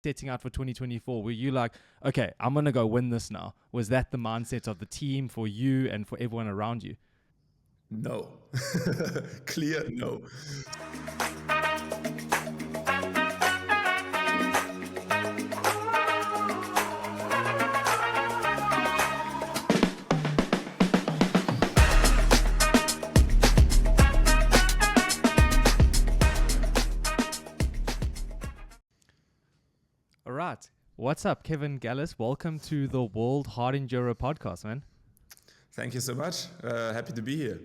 setting out for 2024? Were you like, okay, I'm going to go win this now? Was that the mindset of the team for you and for everyone around you? No. Clear no. All right. What's up, Kevin Gallas? Welcome to the World Hard Enduro podcast, man. Thank you so much. Happy to be here.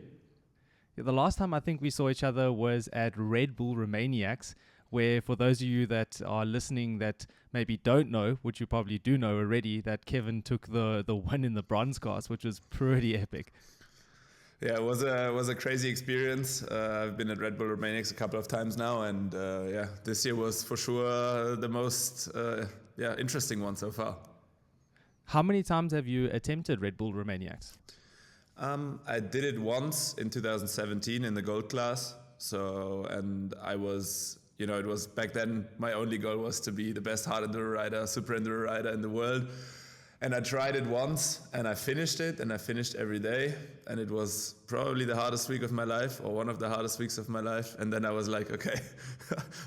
Yeah, the last time I think we saw each other was at Red Bull Romaniacs, where for those of you that are listening that maybe don't know, which you probably do know already, that Kevin took the win in the bronze class, which was pretty epic. Yeah, it was a crazy experience. I've been at Red Bull Romaniacs a couple of times now, and this year was for sure the most interesting one so far. How many times have you attempted Red Bull Romaniacs? I did it once in 2017 in the gold class. And I was, it was back then my only goal was to be the best hard enduro rider, super enduro rider in the world. And I tried it once and I finished it, and I finished every day. And it was probably the hardest week of my life, or one of the hardest weeks of my life. And then I was like, okay,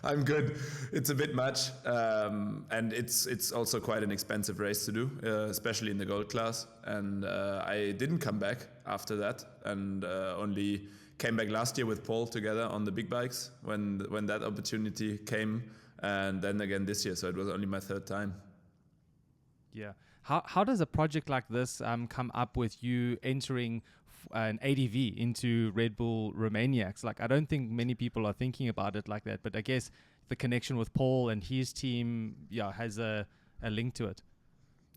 I'm good. It's a bit much. And it's also quite an expensive race to do, especially in the gold class. And I didn't come back after that, and only came back last year with Paul together on the big bikes when that opportunity came. And then again this year. So it was only my third time. Yeah. How does a project like this come up with you entering an ADV into Red Bull Romaniacs? Like, I don't think many people are thinking about it like that, but I guess the connection with Paul and his team, has a link to it.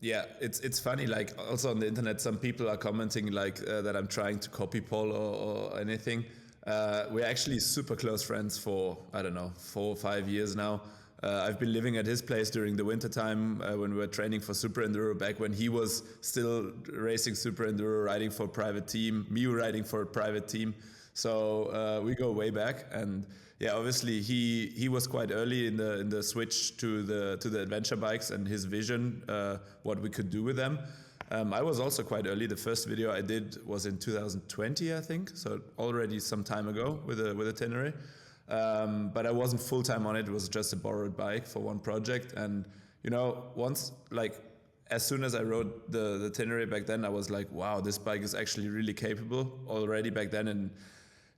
Yeah, it's funny. Like, also on the internet, some people are commenting like that I'm trying to copy Paul or anything. We're actually super close friends for, I don't know, 4 or 5 years now. I've been living at his place during the winter time when we were training for Super Enduro, back when he was still racing Super Enduro, riding for a private team, me riding for a private team. So we go way back, and yeah, obviously he was quite early in the switch to the adventure bikes and his vision, what we could do with them. I was also quite early. The first video I did was in 2020, I think, so already some time ago with a Tenere. But I wasn't full-time on it. It was just a borrowed bike for one project. And, once, like, as soon as I rode the Tenere back then, I was like, wow, this bike is actually really capable already back then. And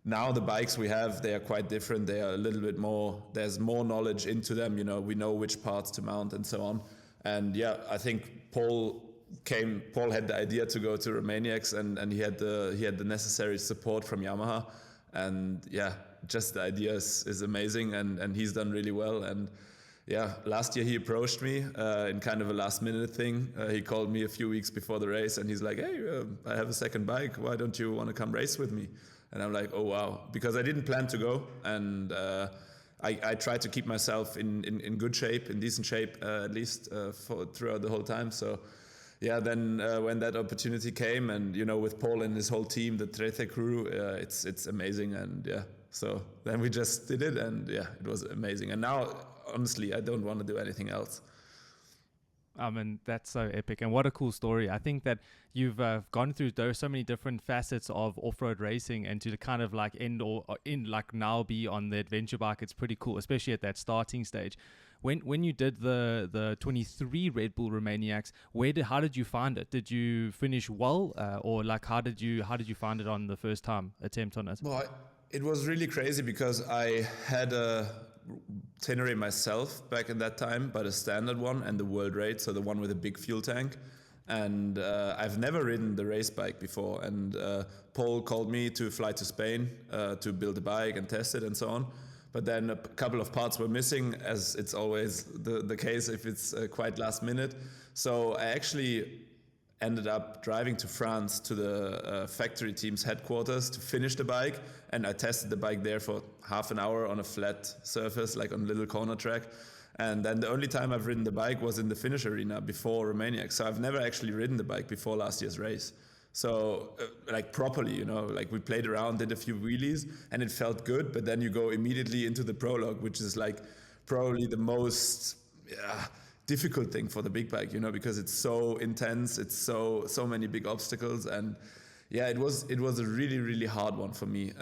now the bikes we have, they are quite different. They are a little bit more, there's more knowledge into them. We know which parts to mount and so on. And yeah, I think Paul had the idea to go to Romaniacs, and he had the necessary support from Yamaha. And yeah, just the idea is amazing, and he's done really well. And yeah, last year he approached me in kind of a last minute thing. He called me a few weeks before the race, and he's like, hey, I have a second bike. Why don't you want to come race with me? And I'm like, oh, wow. Because I didn't plan to go. And I tried to keep myself in good shape, in decent shape, at least throughout the whole time. So yeah, then when that opportunity came, and with Paul and his whole team, the Trece crew, it's amazing. And yeah, so then we just did it, and yeah, it was amazing. And now, honestly, I don't want to do anything else. That's so epic, and what a cool story. I think that you've gone through so many different facets of off-road racing, and to kind of like end or in like now be on the adventure bike, it's pretty cool, especially at that starting stage. When you did the 23 Red Bull Romaniacs, how did you find it? Did you finish well, or like how did you find it on the first time attempt on it? Well, it was really crazy because I had a Tenere myself back in that time, but a standard one and the world raid, so the one with a big fuel tank. And I've never ridden the race bike before. And Paul called me to fly to Spain to build a bike and test it and so on. But then a couple of parts were missing, as it's always the case if it's quite last minute. So I actually ended up driving to France to the factory team's headquarters to finish the bike. And I tested the bike there for half an hour on a flat surface, like on a little corner track. And then the only time I've ridden the bike was in the finish arena before Romaniacs. So I've never actually ridden the bike before last year's race. So like properly, like we played around, did a few wheelies, and it felt good. But then you go immediately into the prologue, which is like probably the most difficult thing for the big bike, you know, because it's so intense, it's so many big obstacles, and yeah, it was a really, really hard one for me,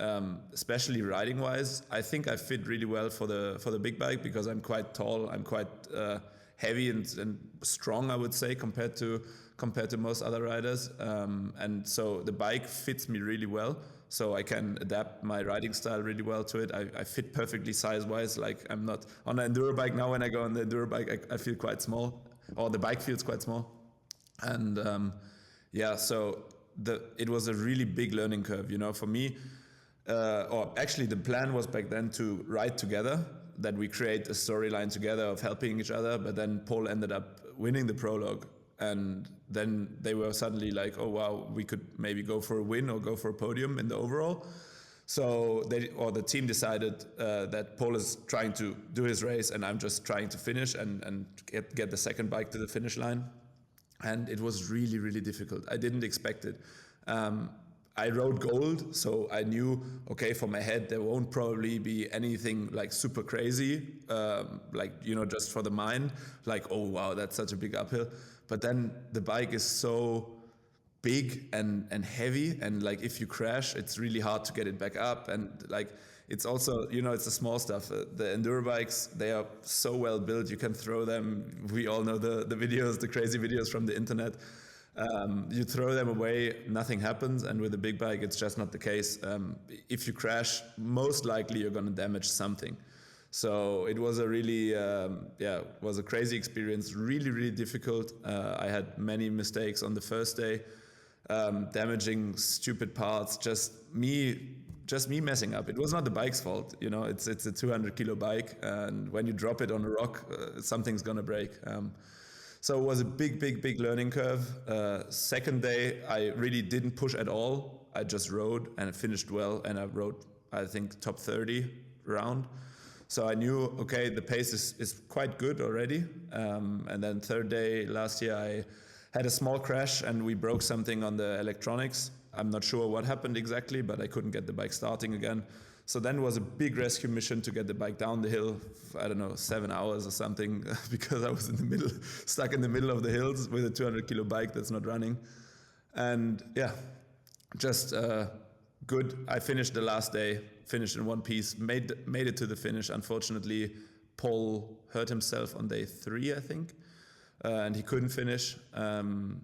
especially riding wise. I think I fit really well for the big bike because I'm quite tall, I'm quite heavy and strong, I would say, compared to most other riders, and so the bike fits me really well. So I can adapt my riding style really well to it. I fit perfectly size-wise. Like, I'm not on an enduro bike now. When I go on the enduro bike, I feel quite small, or the bike feels quite small. And yeah, so it was a really big learning curve, you know, for me. Or actually, the plan was back then to ride together, that we create a storyline together of helping each other. But then Paul ended up winning the prologue. And then they were suddenly like, oh, wow, we could maybe go for a win or go for a podium in the overall. So the team decided that Paul is trying to do his race and I'm just trying to finish and get the second bike to the finish line. And it was really, really difficult. I didn't expect it. I rode gold, so I knew, okay, for my head, there won't probably be anything like super crazy, like, you know, just for the mind, like, oh, wow, that's such a big uphill. But then the bike is so big and heavy, and like if you crash, it's really hard to get it back up. And like, it's also, you know, it's the small stuff. The enduro bikes, they are so well built, you can throw them. We all know the videos, the crazy videos from the internet. You throw them away, nothing happens, and with a big bike, it's just not the case. If you crash, most likely you're going to damage something. So it was a really, was a crazy experience, really, really difficult. I had many mistakes on the first day, damaging stupid parts, just me messing up. It was not the bike's fault, you know, it's a 200 kilo bike, and when you drop it on a rock, something's going to break. So it was a big learning curve. Second day, I really didn't push at all. I just rode and it finished well. And I rode, I think, top 30 round. So I knew, okay, the pace is quite good already. And then third day, last year, I had a small crash and we broke something on the electronics. I'm not sure what happened exactly, but I couldn't get the bike starting again. So then it was a big rescue mission to get the bike down the hill, I don't know, 7 hours or something, because I was stuck in the middle of the hills with a 200 kilo bike that's not running. And yeah, just good. I finished the last day, finished in one piece, made it to the finish. Unfortunately, Paul hurt himself on day 3, I think, and he couldn't finish. And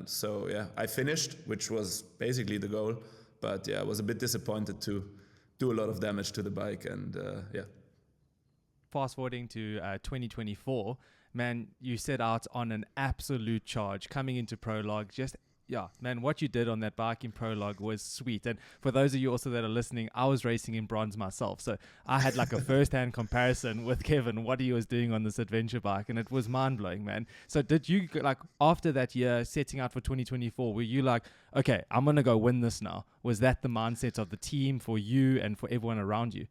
so yeah, I finished, which was basically the goal. But yeah, I was a bit disappointed to do a lot of damage to the bike, and yeah. Fast forwarding to 2024, man, you set out on an absolute charge coming into prologue. Just, yeah, man, what you did on that bike in prologue was sweet. And for those of you also that are listening, I was racing in bronze myself, so I had like a first-hand comparison with Kevin, what he was doing on this adventure bike, and it was mind-blowing, man. So did you, like, after that year setting out for 2024, were you like, okay, I'm gonna go win this now? Was that the mindset of the team for you and for everyone around you?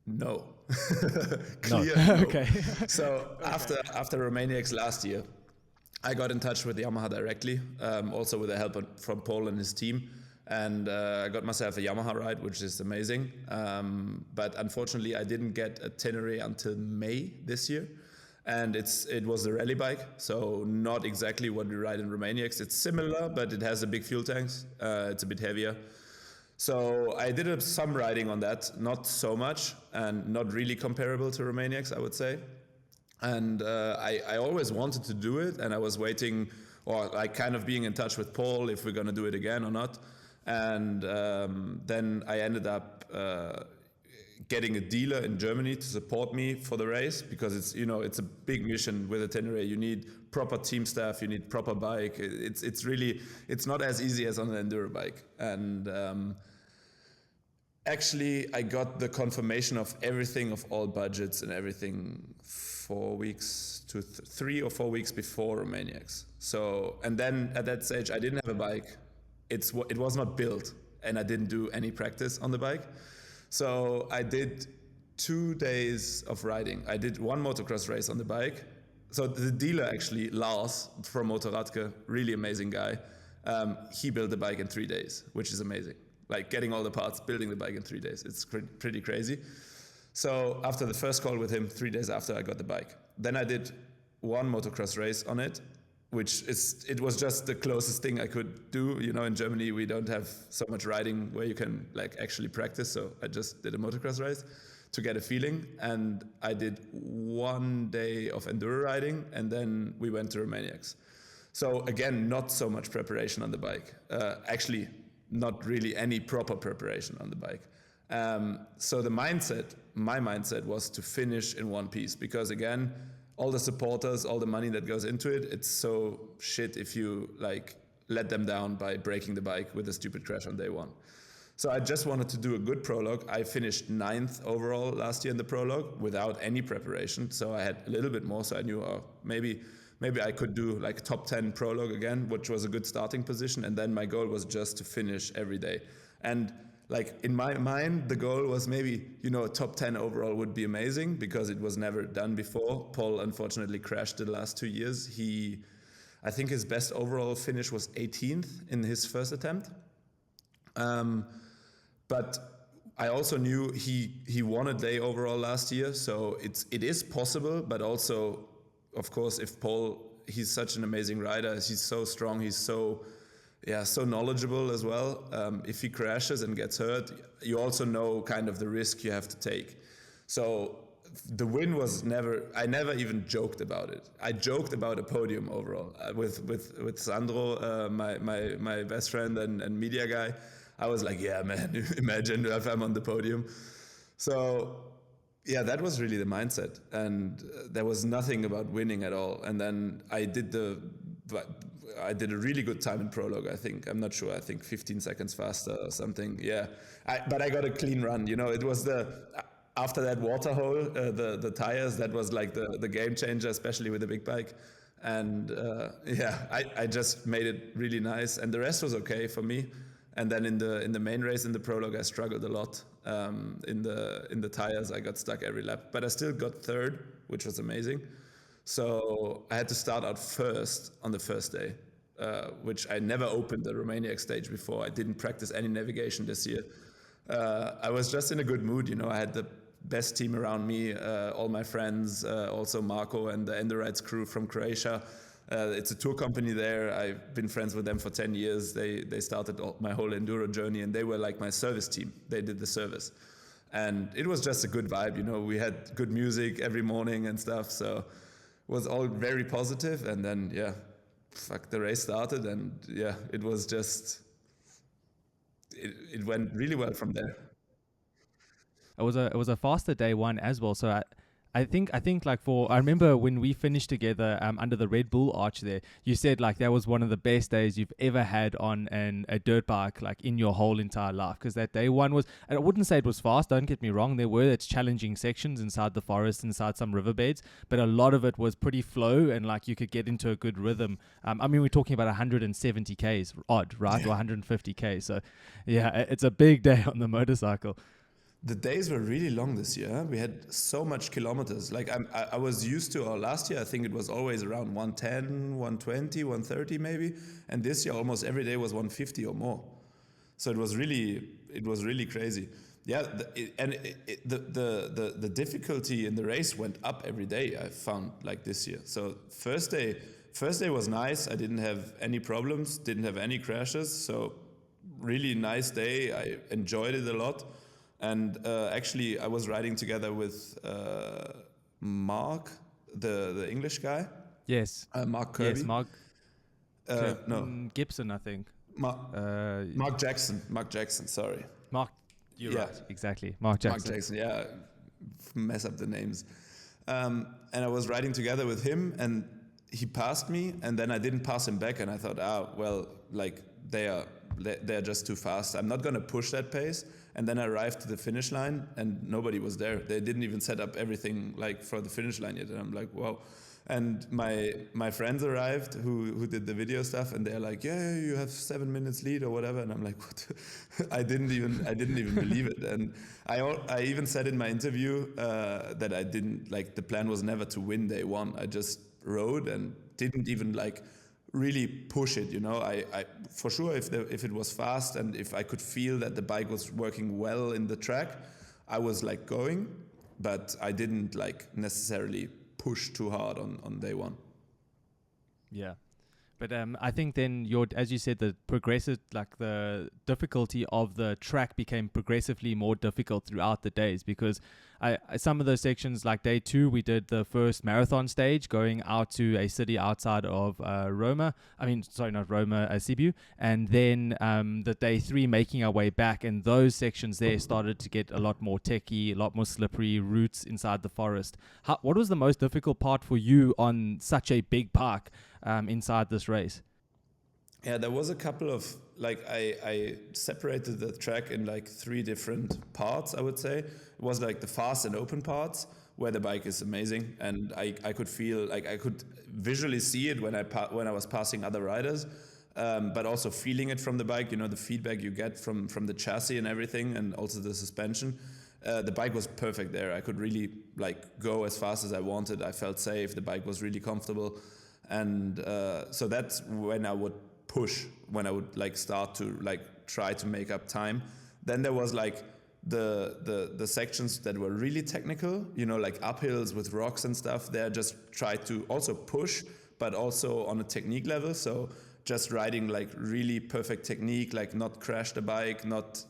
No. Clear no. Okay. So after Romaniacs last year, I got in touch with Yamaha directly, also with the help from Paul and his team, and I got myself a Yamaha ride, which is amazing. But unfortunately, I didn't get a Tenere until May this year, and it was a rally bike, so not exactly what we ride in Romaniacs. It's similar, but it has a big fuel tanks. It's a bit heavier. So I did some riding on that, not so much, and not really comparable to Romaniacs, I would say. And I always wanted to do it, and I was waiting, or like kind of being in touch with Paul if we're going to do it again or not. And then I ended up getting a dealer in Germany to support me for the race, because it's, you know, it's a big mission with a Tenere. You need proper team staff, you need proper bike. It's really, it's not as easy as on an enduro bike. And actually, I got the confirmation of everything, of all budgets and everything, 4 weeks to 3 or 4 weeks before Romaniacs. So, and then at that stage, I didn't have a bike. It was not built, and I didn't do any practice on the bike. So I did 2 days of riding. I did one motocross race on the bike. So the dealer, actually, Lars from Motorradke, really amazing guy. He built the bike in 3 days, which is amazing. Like getting all the parts, building the bike in 3 days. It's pretty crazy. So after the first call with him, 3 days after, I got the bike. Then I did one motocross race on it, it was just the closest thing I could do. You know, in Germany we don't have so much riding where you can like actually practice, so I just did a motocross race to get a feeling, and I did 1 day of enduro riding, and then we went to Romaniacs. So again, not so much preparation on the bike. Actually, not really any proper preparation on the bike. So my mindset was to finish in one piece, because again, all the supporters, all the money that goes into it, it's so shit if you like let them down by breaking the bike with a stupid crash on day one. So I just wanted to do a good prologue. I finished 9th overall last year in the prologue without any preparation. So I had a little bit more, so I knew maybe I could do like top 10 prologue again, which was a good starting position. And then my goal was just to finish every day. And like in my mind, the goal was maybe, you know, a top 10 overall would be amazing, because it was never done before. Paul unfortunately crashed the last 2 years. I think his best overall finish was 18th in his first attempt. But I also knew he won a day overall last year, so it is possible. But also, of course, if Paul, he's such an amazing rider, he's so strong, he's so knowledgeable as well. If he crashes and gets hurt, you also know kind of the risk you have to take. So the win was I never even joked about it. I joked about a podium overall with Sandro, my best friend and media guy. I was like, yeah, man, imagine if I'm on the podium. So yeah, that was really the mindset. And there was nothing about winning at all. And then I did a really good time in prologue, I think. I'm not sure. I think 15 seconds faster or something. Yeah. But I got a clean run. You know, it was after that water hole, the tires, that was like the game changer, especially with the big bike. And I just made it really nice. And the rest was okay for me. And then in the main race, in the prologue, I struggled a lot. In the tires, I got stuck every lap. But I still got 3rd, which was amazing. So I had to start out first on the first day, which I never opened the Romaniac stage before. I didn't practice any navigation this year. I was just in a good mood, you know. I had the best team around me, all my friends, also Marco and the Endurites crew from Croatia. It's a tour company there. I've been friends with them for 10 years. They started my whole Enduro journey, and they were like my service team. They did the service. And it was just a good vibe, you know. We had good music every morning and stuff, so it was all very positive. And then, the race started, and it was just, it went really well from there. It was a faster day one as well. So I think like I remember when we finished together under the Red Bull arch there, you said like that was one of the best days you've ever had on a dirt bike like in your whole entire life, because that day one was, and I wouldn't say it was fast, don't get me wrong, there were its challenging sections inside the forest, inside some riverbeds, but a lot of it was pretty flow and like you could get into a good rhythm. I mean, we're talking about 170 Ks odd, right? Or 150 Ks. So yeah, it's a big day on the motorcycle. The days were really long this year. We had so much kilometers. Like I was used to, or last year, I think it was always around 110, 120, 130 maybe. And this year, almost every day was 150 or more. So it was really crazy. Yeah, the difficulty in the race went up every day, I found, like this year. So first day was nice. I didn't have any problems, didn't have any crashes. So really nice day. I enjoyed it a lot. And actually, I was riding together with Mark, the English guy. Yes. Mark Kirby. Yes, Mark. No. Gibson, I think. Mark Jackson. Mark Jackson, sorry. Mark, you're right. Exactly. Mark Jackson. Mark Jackson, yeah. Mess up the names. And I was riding together with him, and he passed me, and then I didn't pass him back, and I thought, like they're just too fast. I'm not going to push that pace. And then I arrived to the finish line, and nobody was there. They didn't even set up everything like for the finish line yet. And I'm like, wow. And my friends arrived who did the video stuff, and they're like, yeah, you have 7 minutes lead or whatever. And I'm like, what? I didn't even believe it. And I even said in my interview that I didn't, like, the plan was never to win day one. I just rode and didn't even like really push it, you know. I for sure, if it was fast and if I could feel that the bike was working well in the track, I was like going, but I didn't like necessarily push too hard on day one. Yeah. But I think then as you said, the difficulty of the track became progressively more difficult throughout the days, because some of those sections, like day 2, we did the first marathon stage going out to a city outside of Sibiu, and then the day 3 making our way back, and those sections there started to get a lot more techy, a lot more slippery routes inside the forest. What was the most difficult part for you on such a big park inside this race? Yeah, there was a couple of, I separated the track in 3 different parts, I would say. It was the fast and open parts, where the bike is amazing, and I could feel, I could visually see it when I was passing other riders, but also feeling it from the bike, the feedback you get from the chassis and everything, and also the suspension. The bike was perfect there. I could really go as fast as I wanted. I felt safe. The bike was really comfortable. And so that's when I would push, when I would start to try to make up time. Then there was the sections that were really technical, uphills with rocks and stuff. There just try to also push, but also on a technique level. So just riding really perfect technique, not crash the bike, not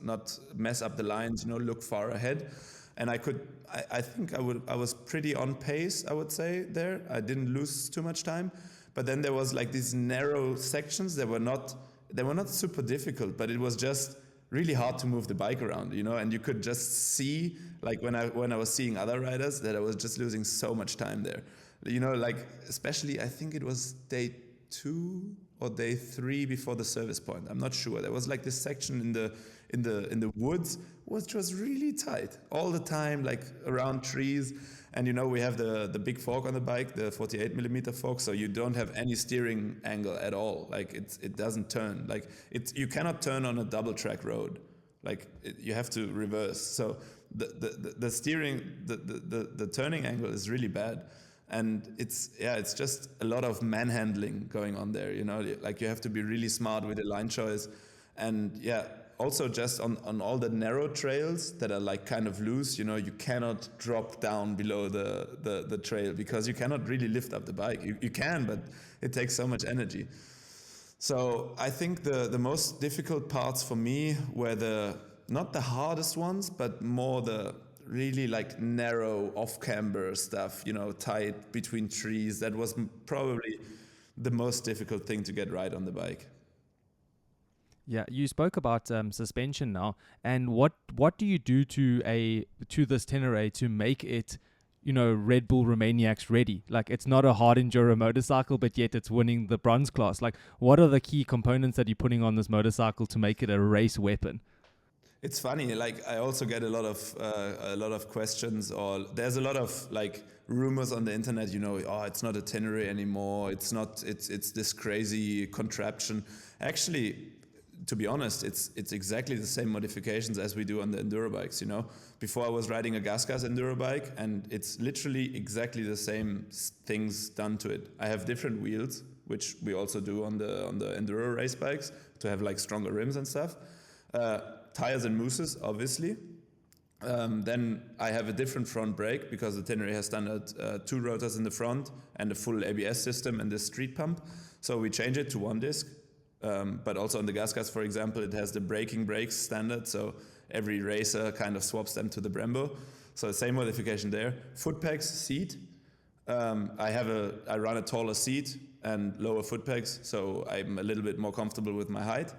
mess up the lines, look far ahead. And I think I was pretty on pace, I would say there. I didn't lose too much time. But then there was these narrow sections that were not super difficult, but it was just really hard to move the bike around, and you could just see when I was seeing other riders that I was just losing so much time there. Especially I think it was day 2 or day 3 before the service point. I'm not sure. There was this section in the woods which was really tight all the time, around trees. And we have the big fork on the bike, the 48mm fork, so you don't have any steering angle at all. It doesn't turn. You cannot turn on a double track road. You have to reverse. So the steering, the turning angle is really bad. And it's just a lot of manhandling going on there, you have to be really smart with the line choice. And also just on all the narrow trails that are kind of loose, you cannot drop down below the trail, because you cannot really lift up the bike. You can, but it takes so much energy. So I think the most difficult parts for me were not the hardest ones, but more the really narrow off-camber stuff, tight between trees. That was probably the most difficult thing to get right on the bike. Yeah, you spoke about suspension now, and what do you do to this Tenere to make it, Red Bull Romaniacs-ready? It's not a hard enduro motorcycle, but yet it's winning the bronze class. What are the key components that you're putting on this motorcycle to make it a race weapon? It's funny. I also get a lot of questions, or there's a lot of rumors on the internet. Oh, it's not a Tenere anymore. It's not. It's this crazy contraption. Actually, to be honest, it's exactly the same modifications as we do on the enduro bikes. Before I was riding a Gallas enduro bike, and it's literally exactly the same things done to it. I have different wheels, which we also do on the enduro race bikes, to have stronger rims and stuff. Tires and mousses, obviously. Then I have a different front brake, because the Tenere has standard 2 rotors in the front and a full ABS system and this street pump. So we change it to 1 disc. But also on the Gallas, for example, it has the braking brakes standard. So every racer kind of swaps them to the Brembo. So the same modification there. Foot pegs, seat. I run a taller seat and lower foot pegs, so I'm a little bit more comfortable with my height.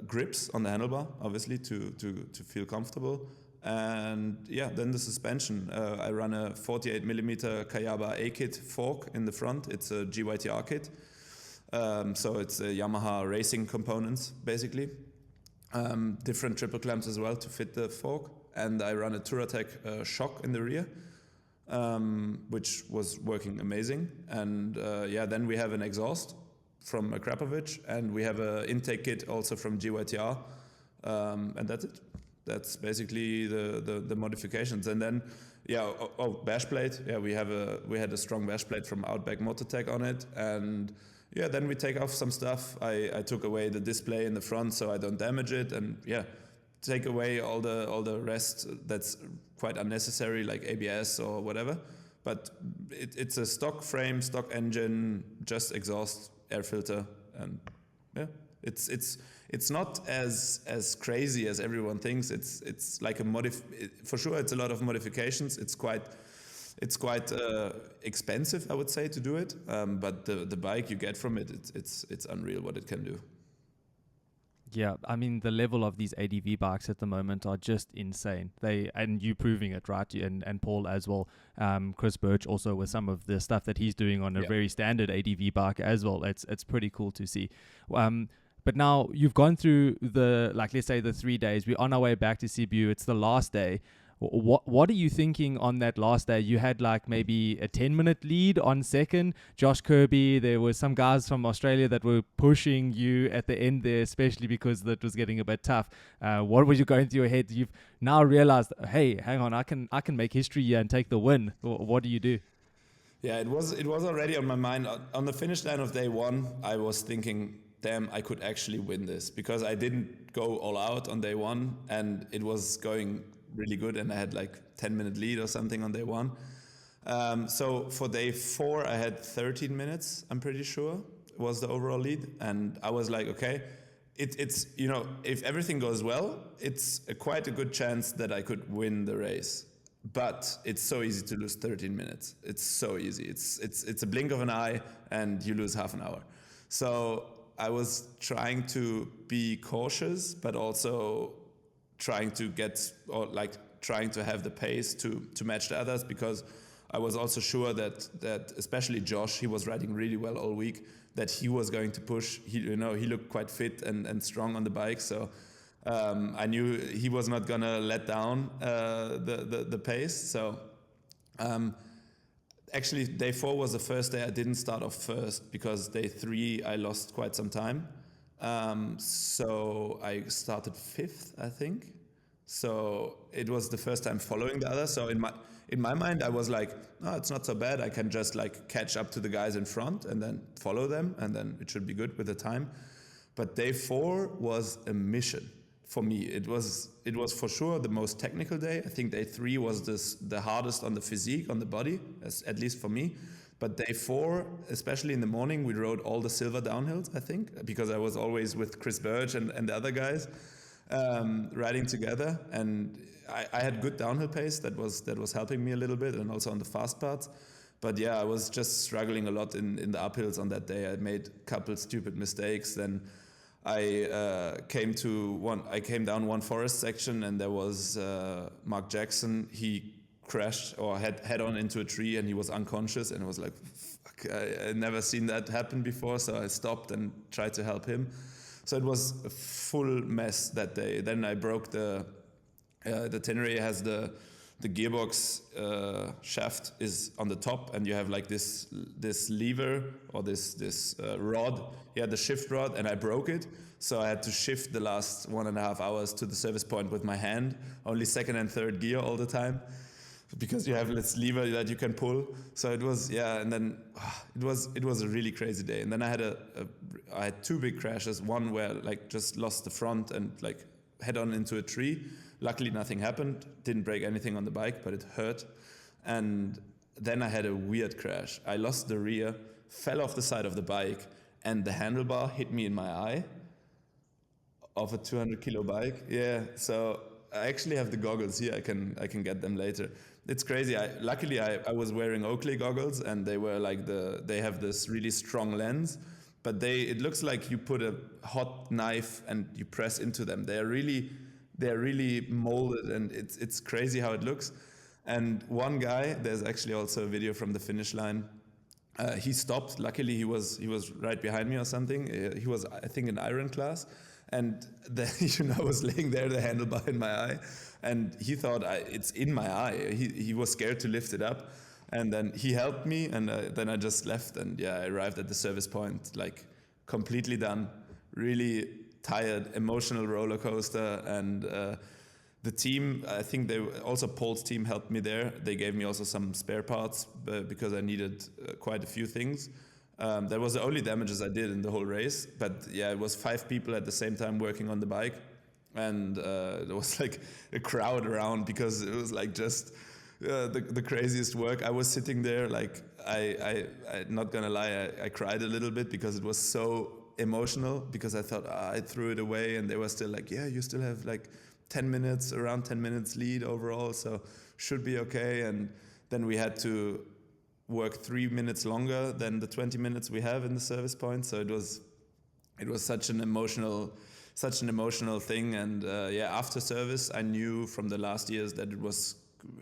Grips on the handlebar, obviously, to feel comfortable. And then the suspension. I run a 48mm Kayaba A-kit fork in the front. It's a GYTR kit. So it's Yamaha racing components, basically. Different triple clamps as well to fit the fork. And I run a Touratech shock in the rear, which was working amazing. And then we have an exhaust from Krapovic, and we have an intake kit also from GYTR, and that's it. That's basically the modifications. And then bash plate. We had a strong bash plate from Outback Motortech on it. And then we take off some stuff. I took away the display in the front so I don't damage it, and take away all the rest that's quite unnecessary, like ABS or whatever. But it's a stock frame, stock engine, just exhaust, air filter, and yeah, it's not as crazy as everyone thinks. It's like for sure. It's a lot of modifications. It's quite expensive, I would say, to do it. But the bike you get from it, it's unreal what it can do. Yeah, I mean the level of these ADV bikes at the moment are just insane. And you proving it, right? And Paul as well. Chris Birch also with some of the stuff that he's doing on a very standard ADV bike as well. It's pretty cool to see. But now you've gone through let's say the 3 days. We're on our way back to Sibiu. It's the last day. What are you thinking on that last day? You had like maybe a 10-minute lead on second. Josh Kirby, there were some guys from Australia that were pushing you at the end there, especially because that was getting a bit tough. What was you going through your head? You've now realized, hey, hang on, I can make history here and take the win. What do you do? Yeah, it was already on my mind. On the finish line of day one, I was thinking, damn, I could actually win this, because I didn't go all out on day one and it was going really good, and I had like 10-minute lead or something on day one. So for day 4 I had 13 minutes, I'm pretty sure, was the overall lead, and I was like, okay, it's if everything goes well, it's quite a good chance that I could win the race. But it's so easy to lose 13 minutes. It's so easy. It's a blink of an eye and you lose half an hour. So I was trying to be cautious, but also trying to have the pace to match the others, because I was also sure that especially Josh, he was riding really well all week, that he was going to push. He looked quite fit and strong on the bike, so I knew he was not gonna let down the pace. So actually day 4 was the first day I didn't start off first, because day 3 I lost quite some time. So I started 5th, I think. So it was the first time following the others. So in my mind, I was like, oh, it's not so bad. I can just like catch up to the guys in front and then follow them, and then it should be good with the time. But day 4 was a mission for me. It was for sure the most technical day. I think day 3 was the hardest on the physique, on the body, at least for me. But day 4, especially in the morning, we rode all the silver downhills, I think, because I was always with Chris Birch and the other guys riding together. And I had good downhill pace that was helping me a little bit, and also on the fast parts. But yeah, I was just struggling a lot in the uphills on that day. I made a couple stupid mistakes. Then I came down one forest section, and there was Mark Jackson. He crashed or had head on into a tree, and he was unconscious, and I was like, fuck, I never seen that happen before. So I stopped and tried to help him. So it was a full mess that day. Then I broke the Tenere has the gearbox shaft is on the top, and you have like this lever or this rod. Yeah, the shift rod, and I broke it. So I had to shift the last 1.5 hours to the service point with my hand, only second and third gear all the time, because you have this lever that you can pull. So it was, yeah, and then it was a really crazy day. And then I had 2 big crashes. One where like just lost the front and like head on into a tree. Luckily nothing happened, didn't break anything on the bike, but it hurt. And then I had a weird crash. I lost the rear, fell off the side of the bike, and the handlebar hit me in my eye of a 200 kilo bike. Yeah, so I actually have the goggles here. I can get them later. It's crazy. Luckily I was wearing Oakley goggles, and they were like they have this really strong lens, but it looks like you put a hot knife and you press into them. They're really molded, and it's crazy how it looks. And one guy, there's actually also a video from the finish line. He stopped. Luckily he was right behind me or something. He was, I think, in iron class. And then, I was laying there, the handlebar in my eye, and he thought it's in my eye. He was scared to lift it up, and then he helped me, and then I just left, and yeah, I arrived at the service point like completely done, really tired, emotional roller coaster. And the team, I think also Paul's team helped me there. They gave me also some spare parts because I needed quite a few things. That was the only damages I did in the whole race. But yeah, it was 5 people at the same time working on the bike. and there was like a crowd around because it was like just the craziest work. I was sitting there like I not gonna lie, I cried a little bit because it was so emotional, because I thought I threw it away, and they were still like, yeah, you still have like 10 minutes, around 10 minutes lead overall, so should be okay. And then we had to work 3 minutes longer than the 20 minutes we have in the service point. So it was such an emotional thing. And after service, I knew from the last years that it was,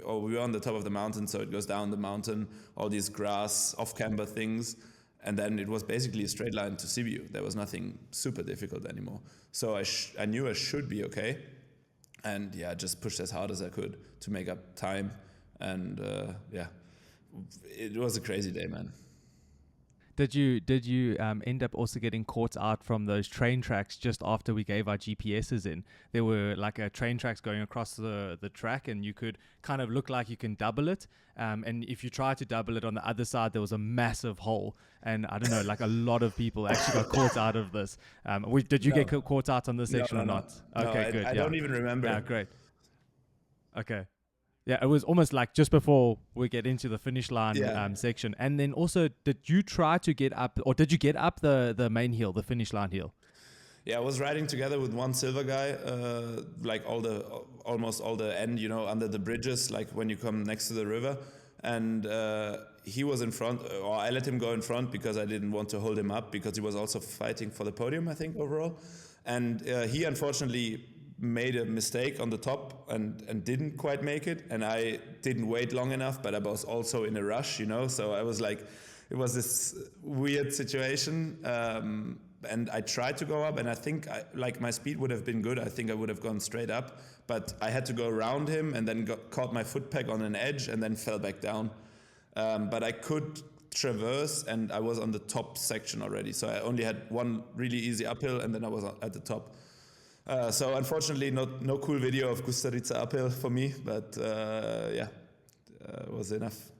we were on the top of the mountain, so it goes down the mountain, all these grass off-camber things, and then it was basically a straight line to Sibiu. There was nothing super difficult anymore. So I knew I should be okay, and just pushed as hard as I could to make up time. And it was a crazy day, man. Did you end up also getting caught out from those train tracks just after we gave our GPSs in? There were like train tracks going across the track, and you could kind of look like you can double it. And if you tried to double it on the other side, there was a massive hole. And I don't know, like a lot of people actually got caught out of this. Did you get caught out on this section or not? No, Okay, good. I don't even remember. Yeah, great. Okay. Yeah, it was almost like just before we get into the finish line section. And then also, did you try to get up, or did you get up the main hill, the finish line hill? Yeah, I was riding together with one silver guy, like almost all the end, under the bridges, like when you come next to the river. And he was in front, or I let him go in front because I didn't want to hold him up, because he was also fighting for the podium, I think, overall. And he unfortunately made a mistake on the top and didn't quite make it, and I didn't wait long enough, but I was also in a rush, so I was like, it was this weird situation, and I tried to go up, and I think my speed would have been good. I think I would have gone straight up, but I had to go around him and then caught my foot peg on an edge and then fell back down, but I could traverse, and I was on the top section already, so I only had one really easy uphill, and then I was at the top. So unfortunately, no cool video of Kusturica uphill for me, but it was enough.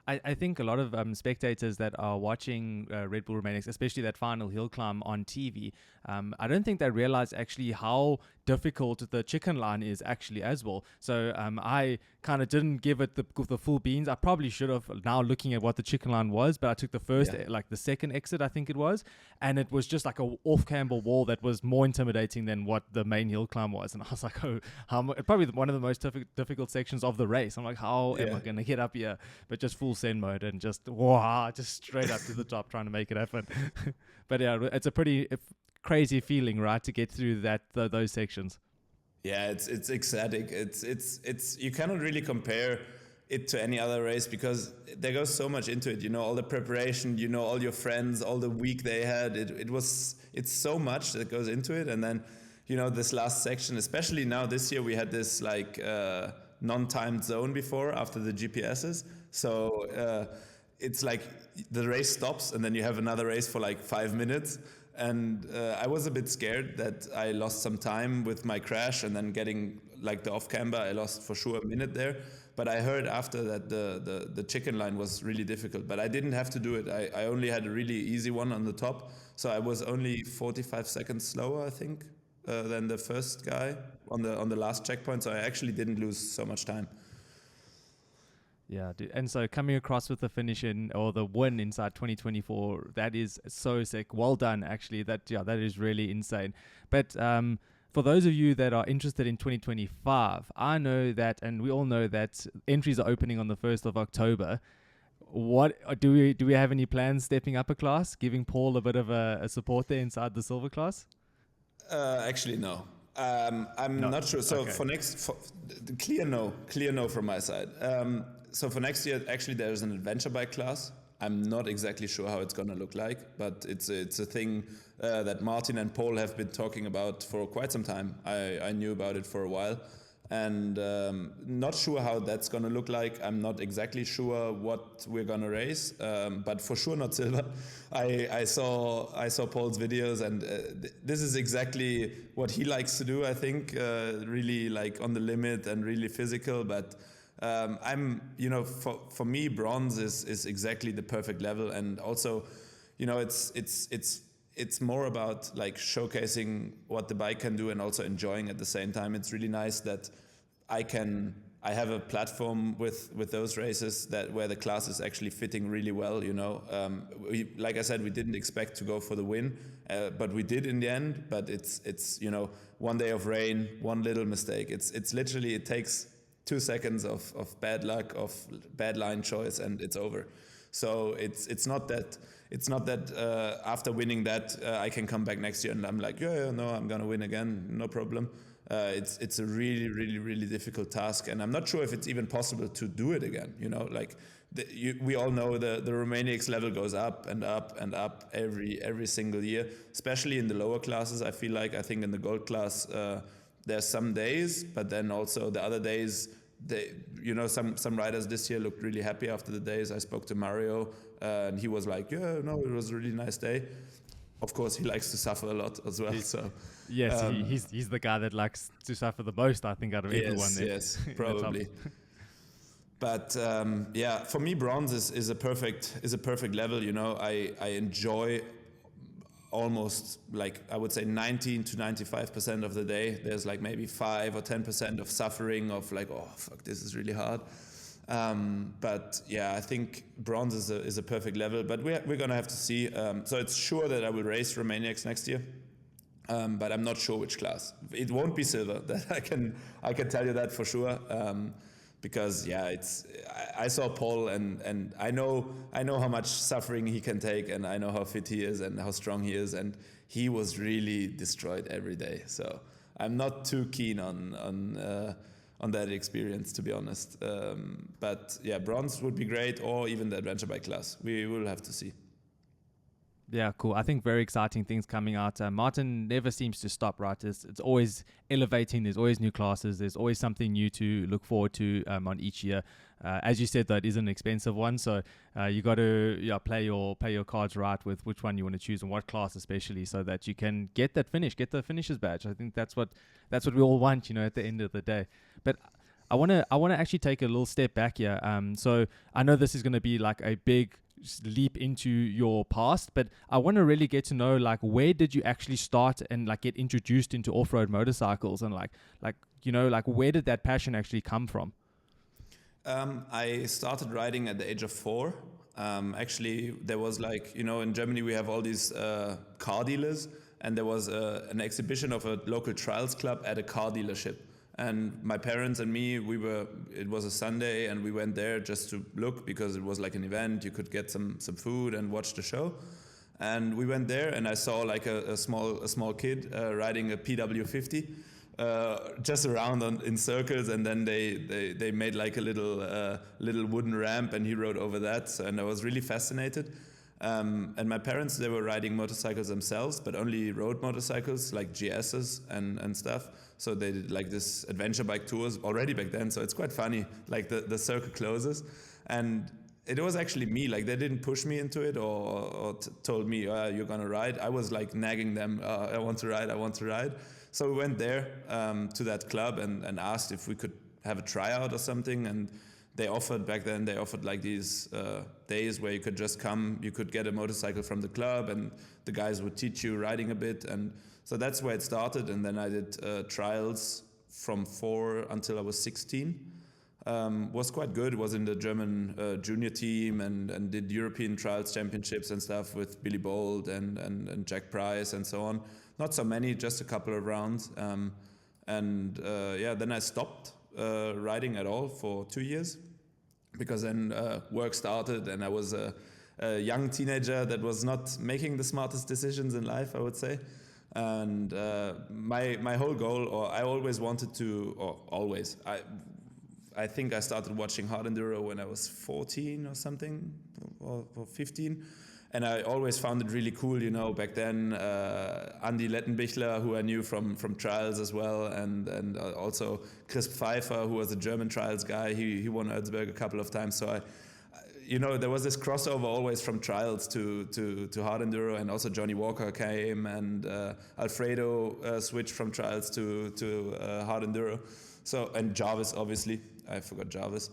I think a lot of spectators that are watching Red Bull Romaniacs, especially that final hill climb on TV, I don't think they realize actually how difficult the chicken line is actually as well. So I kind of didn't give it the full beans. I probably should have, now looking at what the chicken line was, but I took the first, like the second exit, I think it was, and it was just like a off-camber wall that was more intimidating than what the main hill climb was. And I was like, probably one of the most difficult sections of the race. I'm like, how am I going to get up here? But just full send mode and just straight up to the top, trying to make it happen. But yeah, it's a pretty crazy feeling, right, to get through those sections. Yeah, it's ecstatic. It's you cannot really compare it to any other race, because there goes so much into it. All the preparation, all your friends, all the week they had. It's so much that goes into it, and then this last section, especially now this year, we had this like non-timed zone before after the GPSs. So it's like the race stops, and then you have another race for like 5 minutes. And I was a bit scared that I lost some time with my crash, and then getting like the off-camber, I lost for sure a minute there. But I heard after that the chicken line was really difficult, but I didn't have to do it. I only had a really easy one on the top. So I was only 45 seconds slower, I think, than the first guy on the last checkpoint. So I actually didn't lose so much time. Yeah, dude. And so coming across with the finish or the win inside 2024, that is so sick. Well done, actually. That is really insane. But for those of you that are interested in 2025, I know that, and we all know that entries are opening on the 1st of October. What do we have any plans stepping up a class, giving Paul a bit of a support there inside the silver class? Actually, no. I'm not sure. So okay. Clear no from my side. So for next year, actually, there's an adventure bike class. I'm not exactly sure how it's going to look like, but it's a thing that Martin and Paul have been talking about for quite some time. I knew about it for a while, and not sure how that's going to look like. I'm not exactly sure what we're going to race, but for sure not silver. I saw Paul's videos, and this is exactly what he likes to do, I think, really like on the limit and really physical, but for me, bronze is exactly the perfect level. And also, it's it's more about like showcasing what the bike can do and also enjoying at the same time. It's really nice that I have a platform with those races where the class is actually fitting really well. Like I said, we didn't expect to go for the win, but we did in the end. But it's one day of rain, one little mistake. It's literally, it takes 2 seconds of bad luck, of bad line choice, and it's over. So it's not that after winning that I can come back next year and I'm like, no, I'm gonna win again, no problem. It's a really, really, really difficult task, and I'm not sure if it's even possible to do it again. We all know the Romaniacs level goes up and up and up every single year, especially in the lower classes. I think in the gold class there's some days, but then also the other days, some riders this year looked really happy after the days. I spoke to Mario and he was like, it was a really nice day. Of course, he likes to suffer a lot as well. Yes, he's the guy that likes to suffer the most, I think, out of everyone there. Yes, probably. But for me, bronze is a perfect level. I enjoy almost, like, I would say 19 to 95% of the day. There's like maybe 5 or 10% of suffering, of like, oh fuck, this is really hard. But I think bronze is a perfect level, but we're gonna have to see. So it's sure that I will race Romaniacs next year, but I'm not sure which class. It won't be silver. That I can tell you that for sure. Because I saw Paul and I know how much suffering he can take, and I know how fit he is and how strong he is, and he was really destroyed every day. So I'm not too keen on that experience, to be honest. But bronze would be great, or even the adventure bike class. We will have to see. Yeah, cool. I think very exciting things coming out. Martin never seems to stop, right? It's always elevating. There's always new classes. There's always something new to look forward to on each year. As you said, though, it is an expensive one, so you got to play your cards right with which one you want to choose and what class especially, so that you can get the finisher's badge. I think that's what we all want, at the end of the day. But I want to actually take a little step back here. So I know this is going to be like a big leap into your past, but I want to really get to know, like, where did you actually start and like get introduced into off-road motorcycles, and like where did that passion actually come from? I started riding at the age of 4. Actually, there was in Germany we have all these car dealers, and there was an exhibition of a local trials club at a car dealership. And my parents and me, it was a Sunday, and we went there just to look, because it was like an event. You could get some food and watch the show. And we went there, and I saw like a small kid riding a PW50, just around in circles, and then they made like a little wooden ramp, and he rode over that, and I was really fascinated. And my parents, they were riding motorcycles themselves, but only road motorcycles like GSs and stuff. So they did like this adventure bike tours already back then. So it's quite funny, like the circle closes. And it was actually me, like they didn't push me into it or told me, you're gonna ride. I was like nagging them, I want to ride. So we went there to that club and asked if we could have a tryout or something. And they offered like these days where you could just come, you could get a motorcycle from the club, and the guys would teach you riding a bit. And so that's where it started. And then I did trials from 4 until I was 16. Was quite good. It was in the German junior team and did European trials championships and stuff with Billy Bolt and Jack Price and so on. Not so many, just a couple of rounds. Then I stopped riding at all for 2 years, because then work started, and I was a young teenager that was not making the smartest decisions in life, I would say. And my whole goal, or I always wanted to, or always, I think I started watching hard enduro when I was 14 or something, or 15. And I always found it really cool, back then, Andy Lettenbichler, who I knew from trials as well, and also Chris Pfeiffer, who was a German trials guy. He won Erzberg a couple of times. So there was this crossover always from trials to hard enduro, and also Johnny Walker came, and Alfredo switched from trials to hard enduro. So, and Jarvis, obviously, I forgot Jarvis.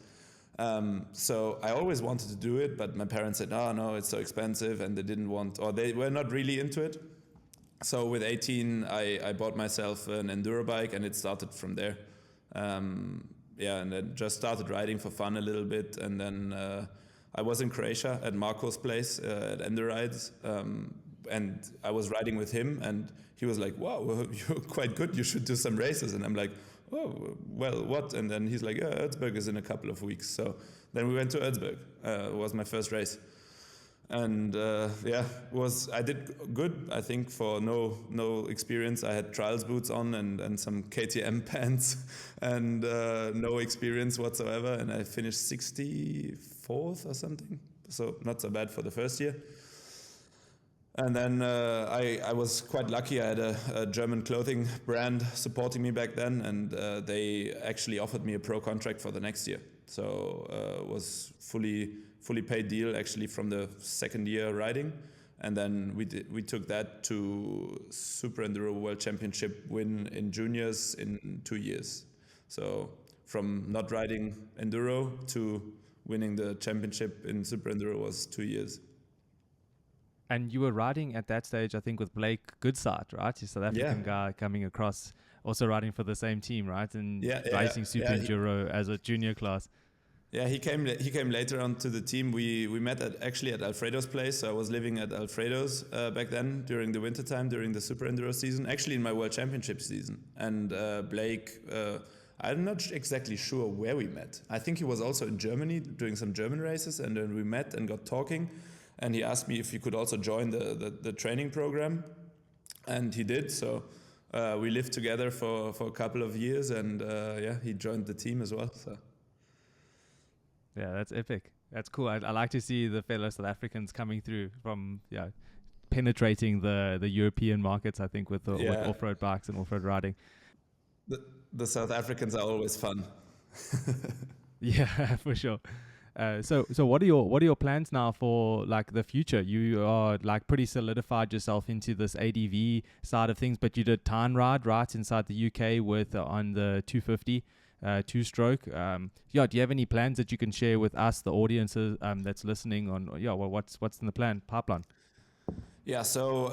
So I always wanted to do it, but my parents said, "Oh no, it's so expensive," and they didn't want, or they were not really into it. So with 18, I bought myself an Enduro bike, and it started from there. And then just started riding for fun a little bit, and then I was in Croatia at Marco's place at Endurides, and I was riding with him, and he was like, "Wow, you're quite good. You should do some races." And I'm like, "Oh, well, what?" And then he's like, "Yeah, Erzberg is in a couple of weeks." So then we went to Erzberg. It was my first race. And I did good. I think for no experience, I had trials boots on and some KTM pants, and no experience whatsoever. And I finished 64th or something, so not so bad for the first year. And then I was quite lucky. I had a German clothing brand supporting me back then, and they actually offered me a pro contract for the next year. So it was fully paid deal actually from the second year riding. And then we took that to Super Enduro World Championship win in juniors in 2 years. So from not riding Enduro to winning the championship in Super Enduro was 2 years. And you were riding at that stage, I think, with Blake Goodside, right? He's a South African guy coming across, also riding for the same team, right? And racing Super Enduro as a junior class. Yeah, he came later on to the team. We met actually at Alfredo's place. So I was living at Alfredo's back then during the wintertime, during the Super Enduro season, actually in my World Championship season. And Blake, I'm not exactly sure where we met. I think he was also in Germany doing some German races, and then we met and got talking. And he asked me if he could also join the training program, and he did. So we lived together for a couple of years, and he joined the team as well. So. Yeah, that's epic. That's cool. I like to see the fellow South Africans coming through from penetrating the European markets, I think, with off-road bikes and off-road riding. The South Africans are always fun. Yeah, for sure. So what are your plans now for like the future? You are like pretty solidified yourself into this ADV side of things, but you did Tyne Ride right inside the UK with on the 250 two-stroke. Do you have any plans that you can share with us, the audiences that's listening on? What's in the pipeline? Yeah, so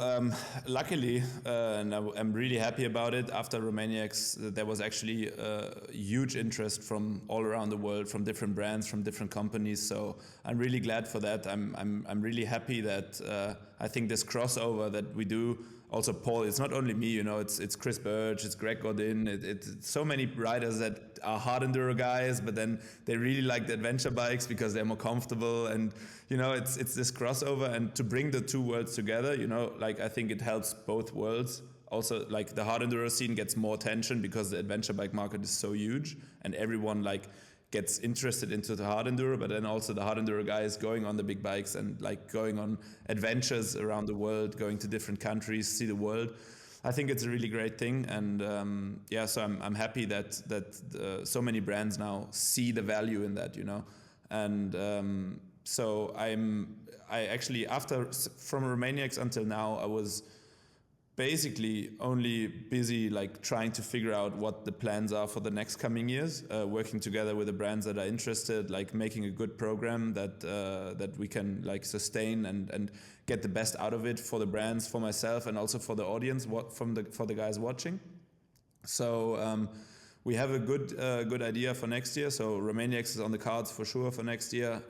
luckily, and I'm really happy about it. After Romaniacs, there was actually huge interest from all around the world, from different brands, from different companies. So I'm really glad for that. I'm really happy that I think this crossover that we do. Also, Paul, it's not only me, it's Chris Birch, it's Greg Godin, it's so many riders that are hard enduro guys, but then they really like the adventure bikes because they're more comfortable, and it's this crossover, and to bring the two worlds together, I think it helps both worlds. Also, like the hard enduro scene gets more attention because the adventure bike market is so huge, and everyone gets interested into the hard enduro, but then also the hard enduro guys going on the big bikes and going on adventures around the world, going to different countries, see the world. I think it's a really great thing, and so I'm happy that so many brands now see the value in that, and so I actually from Romaniacs until now I was basically only busy trying to figure out what the plans are for the next coming years, working together with the brands that are interested, making a good program that we can sustain and get the best out of it for the brands, for myself, and also for the audience, for the guys watching. So we have a good idea for next year. So Romaniacs is on the cards for sure for next year.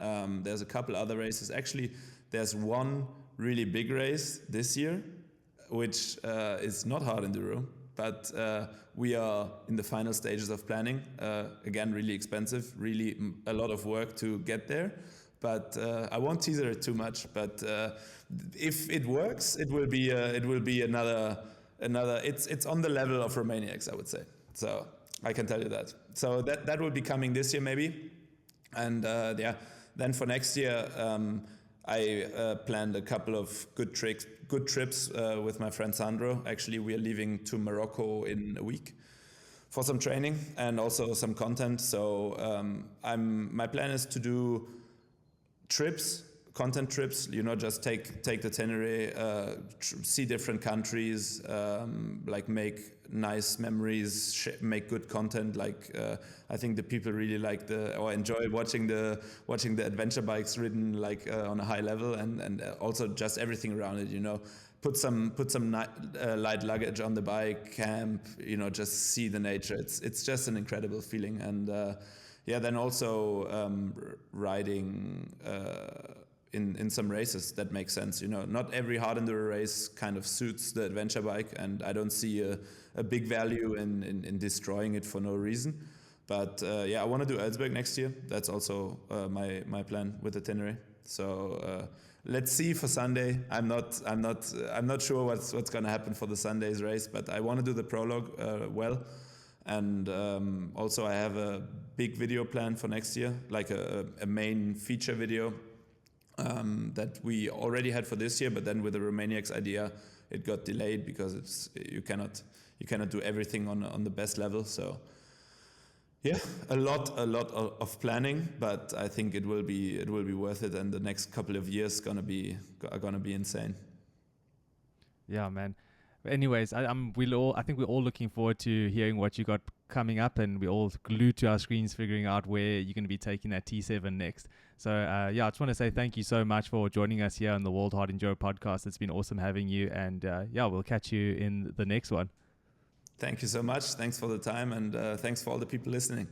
There's a couple other races. Actually, there's one really big race this year, which is not hard enduro, but we are in the final stages of planning. Again, really expensive, really a lot of work to get there. But I won't teaser it too much. But if it works, it will be another. It's on the level of Romaniacs, I would say. So I can tell you that. So that will be coming this year maybe, and then for next year. I planned a couple of good trips with my friend Sandro. Actually, we are leaving to Morocco in a week for some training and also some content. So my plan is to do trips, content trips, you know, just take the Tenere, see different countries, like make nice memories, make good content. Like I think the people really like or enjoy watching the adventure bikes ridden like on a high level, and also just everything around it, you know. Put some light luggage on the bike, camp, you know, just see the nature. It's just an incredible feeling. And then also riding in some races that make sense. You know, not every hard enduro race kind of suits the adventure bike, and I don't see a big value in destroying it for no reason. But I want to do Ellsberg next year. That's also my plan with the Tenere. So let's see for Sunday. I'm not sure what's going to happen for the Sunday's race, but I want to do the prologue well. And also I have a big video plan for next year, like a main feature video that we already had for this year, but then with the Romaniacs idea, it got delayed because you cannot do everything on the best level. So yeah, a lot of planning, but I think it will be worth it, and the next couple of years are gonna be insane. Yeah, man. Anyways, I think we're all looking forward to hearing what you got coming up, and we're all glued to our screens figuring out where you're going to be taking that T7 next. So I just want to say thank you so much for joining us here on the World Hard Enduro podcast. It's been awesome having you, and we'll catch you in the next one. Thank you so much. Thanks for the time, and thanks for all the people listening.